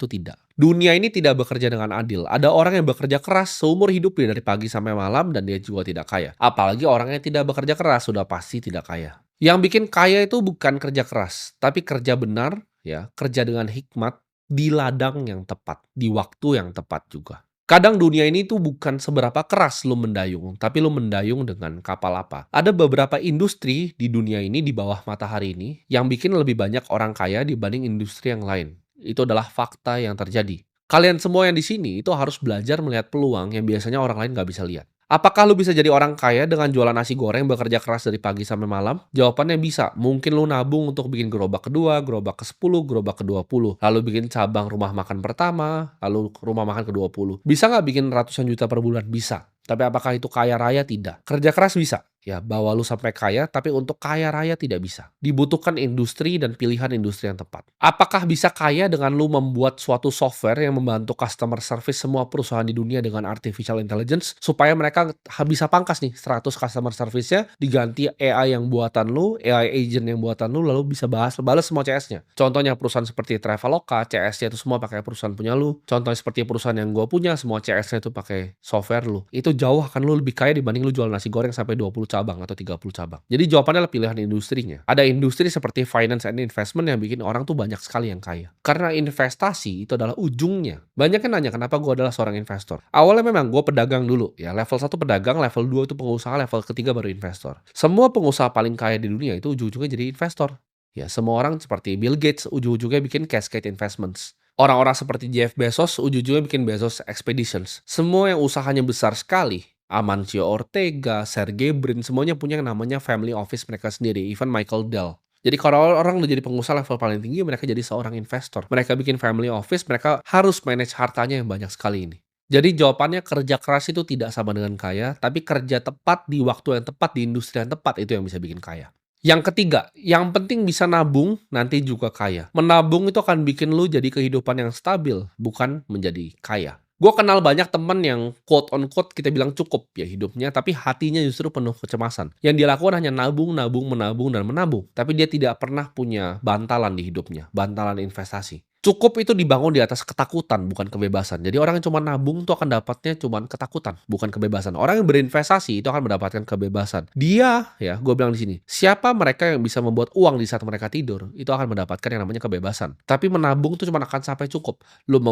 Itu tidak. Dunia ini tidak bekerja dengan adil. Ada orang yang bekerja keras seumur hidupnya dari pagi sampai malam dan dia juga tidak kaya. Apalagi orang yang tidak bekerja keras sudah pasti tidak kaya. Yang bikin kaya itu bukan kerja keras, tapi kerja benar, ya, kerja dengan hikmat di ladang yang tepat, di waktu yang tepat juga. Kadang dunia ini tuh bukan seberapa keras lu mendayung, tapi lu mendayung dengan kapal apa. Ada beberapa industri di dunia ini, di bawah matahari ini, yang bikin lebih banyak orang kaya dibanding industri yang lain. Itu adalah fakta yang terjadi. Kalian semua yang di sini itu harus belajar melihat peluang yang biasanya orang lain nggak bisa lihat. Apakah lu bisa jadi orang kaya dengan jualan nasi goreng bekerja keras dari pagi sampai malam? Jawabannya bisa. Mungkin lu nabung untuk bikin gerobak kedua, gerobak ke-10, gerobak ke-20. Lalu bikin cabang rumah makan pertama, lalu rumah makan ke-20. Bisa nggak bikin ratusan juta per bulan? Bisa. Tapi apakah itu kaya raya? Tidak. Kerja keras bisa. Ya, bawa lu sampai kaya, tapi untuk kaya raya tidak bisa. Dibutuhkan industri dan pilihan industri yang tepat. Apakah bisa kaya dengan lu membuat suatu software yang membantu customer service semua perusahaan di dunia dengan artificial intelligence supaya mereka bisa pangkas nih 100 customer service-nya diganti AI yang buatan lu, AI agent yang buatan lu, lalu bisa balas semua CS-nya. Contohnya perusahaan seperti Traveloka, CS-nya itu semua pakai perusahaan punya lu. Contohnya seperti perusahaan yang gua punya, semua CS-nya itu pakai software lu. Itu jauh akan lu lebih kaya dibanding lu jual nasi goreng sampai 20 cabang atau 30 cabang. Jadi jawabannya adalah pilihan industrinya. Ada industri seperti finance and investment yang bikin orang tuh banyak sekali yang kaya. Karena investasi itu adalah ujungnya. Banyak yang nanya kenapa gue adalah seorang investor. Awalnya memang gue pedagang dulu ya. Level 1 pedagang, level 2 itu pengusaha, level ketiga baru investor. Semua pengusaha paling kaya di dunia itu ujung-ujungnya jadi investor. Ya, semua orang seperti Bill Gates ujung-ujungnya bikin Cascade Investments. Orang-orang seperti Jeff Bezos ujung-ujungnya bikin Bezos Expeditions. Semua yang usahanya besar sekali, Amancio Ortega, Sergey Brin, semuanya punya yang namanya family office mereka sendiri, even Michael Dell. Jadi kalau orang udah jadi pengusaha level paling tinggi, mereka jadi seorang investor. Mereka bikin family office, mereka harus manage hartanya yang banyak sekali ini. Jadi jawabannya kerja keras itu tidak sama dengan kaya, tapi kerja tepat di waktu yang tepat, di industri yang tepat, itu yang bisa bikin kaya. Yang ketiga, yang penting bisa nabung, nanti juga kaya. Menabung itu akan bikin lu jadi kehidupan yang stabil, bukan menjadi kaya. Gue kenal banyak temen yang quote on quote kita bilang cukup ya hidupnya, tapi hatinya justru penuh kecemasan. Yang dia lakukan hanya nabung, nabung, menabung, dan menabung. Tapi dia tidak pernah punya bantalan di hidupnya, bantalan investasi. Cukup itu dibangun di atas ketakutan, bukan kebebasan. Jadi orang yang cuma nabung tuh akan dapatnya cuma ketakutan, bukan kebebasan. Orang yang berinvestasi itu akan mendapatkan kebebasan. Dia, ya, gue bilang di sini, siapa mereka yang bisa membuat uang di saat mereka tidur, itu akan mendapatkan yang namanya kebebasan. Tapi menabung tuh cuma akan sampai cukup. Lu mau